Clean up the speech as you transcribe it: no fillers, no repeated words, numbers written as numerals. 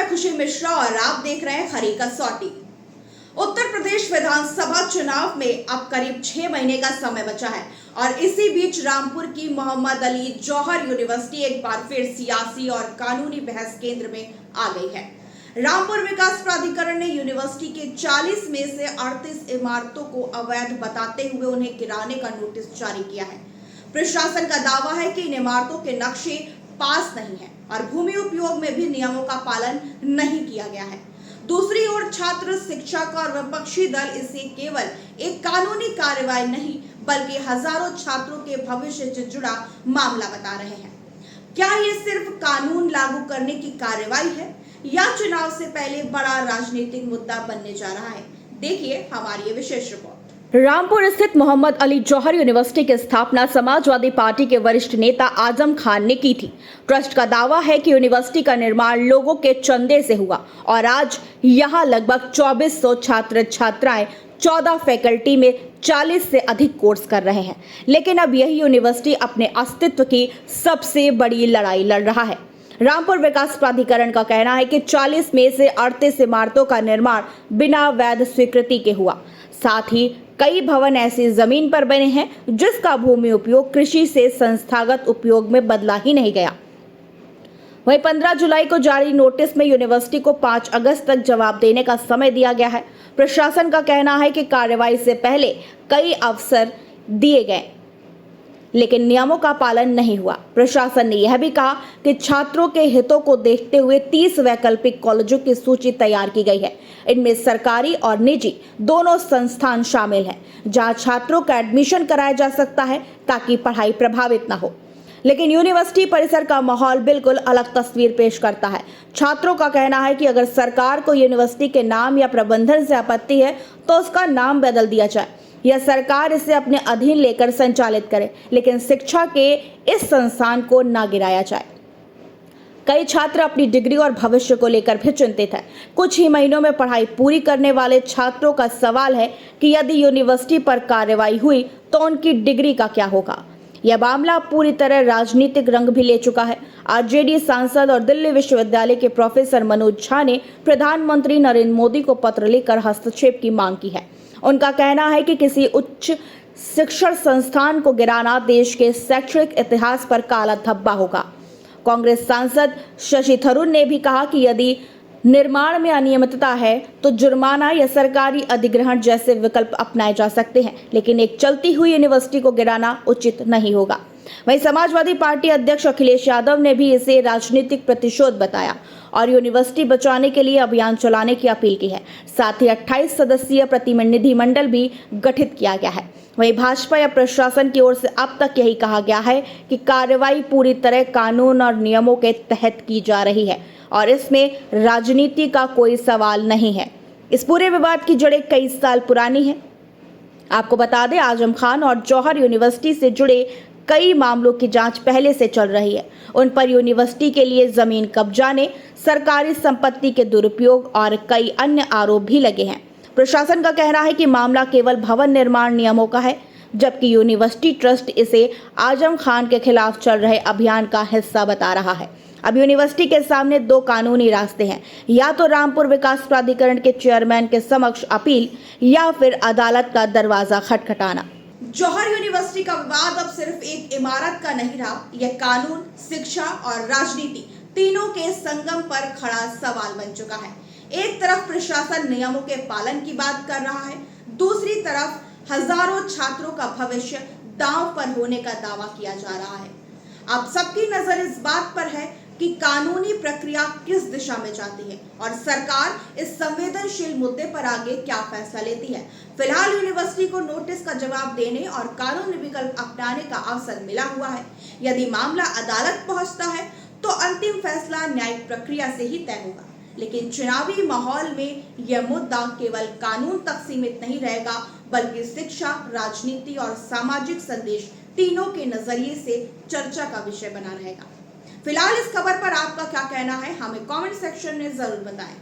मैं खुशी मिश्रा और आप देख रहे हैं खरी कसौटी। उत्तर प्रदेश विधानसभा चुनाव में अब करीब 6 महीने का समय बचा है और इसी बीच रामपुर की मोहम्मद अली जौहर यूनिवर्सिटी एक बार फिर सियासी और कानूनी बहस केंद्र में आ गई है। रामपुर विकास प्राधिकरण ने यूनिवर्सिटी के 40 में से 38 इमारतों को अवैध बताते हुए उन्हें गिराने का नोटिस जारी किया है। प्रशासन का दावा है कि इन इमारतों के नक्शे पास नहीं है और भूमि उपयोग में भी नियमों का पालन नहीं किया गया है। दूसरी ओर छात्र, शिक्षक और विपक्षी दल इसे केवल एक कानूनी कार्रवाई नहीं बल्कि हजारों छात्रों के भविष्य से जुड़ा मामला बता रहे हैं। क्या ये सिर्फ कानून लागू करने की कार्रवाई है या चुनाव से पहले बड़ा राजनीतिक मुद्दा बनने जा रहा है? देखिए हमारी ये विशेष रिपोर्ट। रामपुर स्थित मोहम्मद अली जौहर यूनिवर्सिटी की स्थापना समाजवादी पार्टी के वरिष्ठ नेता आजम खान ने की थी। ट्रस्ट का दावा है कि यूनिवर्सिटी का निर्माण लोगों के चंदे से हुआ और आज यहां लगभग 2400 छात्र छात्राएं 14 फैकल्टी में 40 से अधिक कोर्स कर रहे हैं। लेकिन अब यही यूनिवर्सिटी अपने अस्तित्व की सबसे बड़ी लड़ाई लड़ रहा है। रामपुर विकास प्राधिकरण का कहना है कि 40 में से 38 इमारतों का निर्माण बिना वैध स्वीकृति के हुआ। साथ ही कई भवन ऐसी जमीन पर बने हैं जिसका भूमि उपयोग कृषि से संस्थागत उपयोग में बदला ही नहीं गया। वहीं 15 जुलाई को जारी नोटिस में यूनिवर्सिटी को 5 अगस्त तक जवाब देने का समय दिया गया है। प्रशासन का कहना है कि कार्रवाई से पहले कई अवसर दिए गए लेकिन नियमों का पालन नहीं हुआ। प्रशासन ने यह भी कहा कि छात्रों के हितों को देखते हुए 30 वैकल्पिक कॉलेजों की सूची तैयार की गई है। इनमें सरकारी और निजी दोनों संस्थान शामिल हैं जहां छात्रों का एडमिशन कराया जा सकता है ताकि पढ़ाई प्रभावित न हो। लेकिन यूनिवर्सिटी परिसर का माहौल बिल्कुल अलग तस्वीर पेश करता है। छात्रों का कहना है कि अगर सरकार को यूनिवर्सिटी के नाम या प्रबंधन से आपत्ति है तो उसका नाम बदल दिया जाए या सरकार इसे अपने अधीन लेकर संचालित करे, लेकिन शिक्षा के इस संस्थान को ना गिराया जाए। कई छात्र अपनी डिग्री और भविष्य को लेकर भी चिंतित हैं। कुछ ही महीनों में पढ़ाई पूरी करने वाले छात्रों का सवाल है कि यदि यूनिवर्सिटी पर कार्रवाई हुई तो उनकी डिग्री का क्या होगा। यह मामला पूरी तरह राजनीतिक रंग भी ले चुका है। आरजेडी सांसद और दिल्ली विश्वविद्यालय के प्रोफेसर मनोज झा ने प्रधानमंत्री नरेंद्र मोदी को पत्र लिखकर हस्तक्षेप की मांग की है। उनका कहना है कि किसी उच्च शिक्षण संस्थान को गिराना देश के शैक्षणिक इतिहास पर काला धब्बा होगा। कांग्रेस सांसद शशि थरूर ने भी कहा कि यदि निर्माण में अनियमितता है तो जुर्माना या सरकारी अधिग्रहण जैसे विकल्प अपनाए जा सकते हैं, लेकिन एक चलती हुई यूनिवर्सिटी को गिराना उचित नहीं होगा। वहीं समाजवादी पार्टी अध्यक्ष अखिलेश यादव ने भी इसे राजनीतिक प्रतिशोध बताया और यूनिवर्सिटी बचाने के लिए अभियान चलाने की अपील की है। साथ ही 28 सदस्यीय प्रतिनिधि मंडल भी गठित किया गया है। वहीं भाजपा या प्रशासन की ओर से अब तक यही कहा गया है कि कार्रवाई पूरी तरह कानून और नियमों के तहत की जा रही है और इसमें राजनीति का कोई सवाल नहीं है। इस पूरे विवाद की जड़ें कई साल पुरानी हैं। आपको बता दें, आजम खान और जौहर यूनिवर्सिटी से जुड़े कई मामलों की जांच पहले से चल रही है। उन पर यूनिवर्सिटी के लिए जमीन कब्जाने, सरकारी संपत्ति के दुरुपयोग और कई अन्य आरोप भी लगे हैं। प्रशासन का कहना है कि मामला केवल भवन निर्माण नियमों का है, जबकि यूनिवर्सिटी ट्रस्ट इसे आजम खान के खिलाफ चल रहे अभियान का हिस्सा बता रहा है। अब यूनिवर्सिटी के सामने 2 कानूनी रास्ते हैं, या तो रामपुर विकास प्राधिकरण के चेयरमैन के समक्ष अपील या फिर अदालत का दरवाजा खटखटाना। जौहर यूनिवर्सिटी का विवाद अब सिर्फ एक इमारत का नहीं रहा, यह कानून, शिक्षा और राजनीति तीनों के संगम पर खड़ा सवाल बन चुका है। एक तरफ प्रशासन नियमों के पालन की बात कर रहा है, दूसरी तरफ हजारों छात्रों का भविष्य दांव पर होने का दावा किया जा रहा है। अब सबकी नजर इस बात पर है कि कानूनी प्रक्रिया किस दिशा में जाती है और सरकार इस संवेदनशील मुद्दे पर आगे क्या फैसला लेती है। फिलहाल यूनिवर्सिटी को नोटिस का जवाब देने और कानूनी विकल्प अपनाने का अवसर मिला हुआ है। यदि मामला अदालत पहुंचता है तो अंतिम फैसला न्यायिक प्रक्रिया से ही तय होगा, लेकिन चुनावी माहौल में यह मुद्दा केवल कानून तक सीमित नहीं रहेगा बल्कि शिक्षा, राजनीति और सामाजिक संदेश तीनों के नजरिए से चर्चा का विषय बना रहेगा। फिलहाल इस खबर पर आपका क्या कहना है, हमें कमेंट सेक्शन में जरूर बताएं।